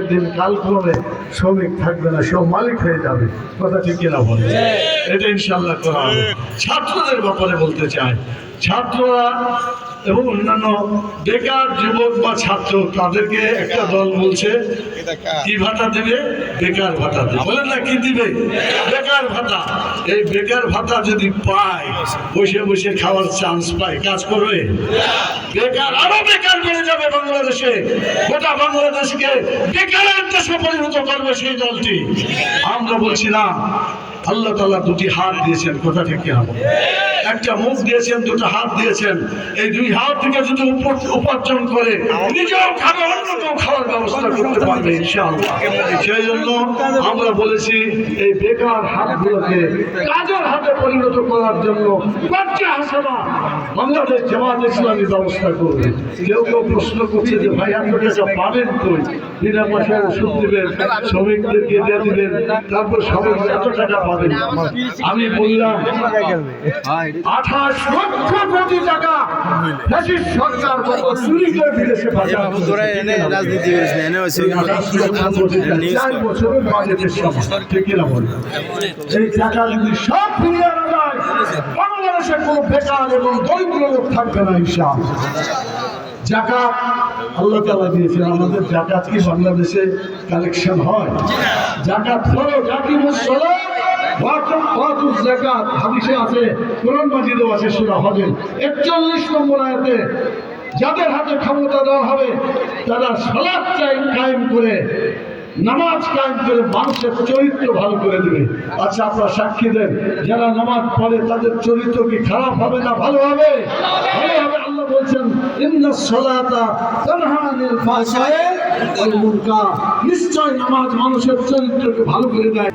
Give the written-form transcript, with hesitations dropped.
একদিন কালক্রমে শ্রমিক থাকবে না, সব মালিক হয়ে যাবে। কথা ঠিক কিনা বলে? এটা ইনশাল্লাহ করা হবে। ছাত্রদের ব্যাপারে বলতে চাই, ছাত্ররা এবং অন্যান্য বেকার যুবক বা ছাত্র, তাদেরকে একটা দল বলছে কি ভাতা দেবে? বেকার ভাতা দেবে। বলেন না কি দিবে? বেকার ভাতা। এই বেকার ভাতা যদি পায়, বসে বসে খাওয়ার চান্স পায়, কাজ করবে? বেকার আরো বেকার বেড়ে যাবে বাংলাদেশে। গোটা বাংলাদেশকে বেকারের দেশে পরিণত করবে সেই দলটি। আমরা বলছি না, আল্লাহ তাআলা দুটি হাত দিয়েছেন, কথা ঠিক কিনা? একটা মুখ দিয়েছেন, দুটো হাত দিয়েছেন। এই দুই হাত থেকে যদি উপার্জন করে নিজেও খাবে, অন্যকেও খাওয়ার ব্যবস্থা করতে পারবে ইনশাআল্লাহ। সেই জন্য আমরা বলেছি এই বেকার হাতগুলোকে কাজের হাতে পরিণত করার জন্য বাচ্চা হাসানা বাংলাদেশ জামাত ইসলামী ব্যবস্থা করবে। কেউ কেউ প্রশ্ন করছে যে ভাই এত টাকা পাবেন কই? বিনা পয়সায় ওষুধ দেবেন, শ্রমিকদেরকে দিয়ে দিবেন, তারপর সবাই এত টাকা পাবেন। আমি বললাম 28 লক্ষ কোটি টাকা ফ্যাসিস্ট সরকার চুরি করে বিদেশে পাচার রাজনীতি করেছেন। 4 বছরের বাজেটের সময় ঠিক না বল? এই টাকা যদি সব ফিরিয়ে আনা যায়, বাংলাদেশে কোনো বেকার এবং দরিদ্র লোক থাকবে না ইনশাআল্লাহ। যাকাত আল্লাহ তাআলা দিয়েছেন। আমাদের যাকাত কি বাংলাদেশে কালেকশন হয়? যাকাত হলো জাকিমুস সালাত ওয়াতুজ যাকাত। হাদিসে আছে, কোরআন মাজিদেও আছে, সূরা হজের 41 নম্বর আয়াতে যাদের হাতে ক্ষমতা দেওয়া হবে তারা সালাত কায়েম করে, নামাজ কায়েম করে মানুষের চরিত্র ভালো করে দেবে। আচ্ছা, আপনারা সাক্ষী দেন, যারা নামাজ পড়ে তাদের চরিত্র কি খারাপ হবে না ভালো হবে? ভালো হবে। আল্লাহ বলছেন ইন্নাস সালাতা তানহা আনিল ফাহশাই ওয়াল মুনকার। নিশ্চয় নামাজ মানুষের চরিত্রকে ভালো করে দেয়।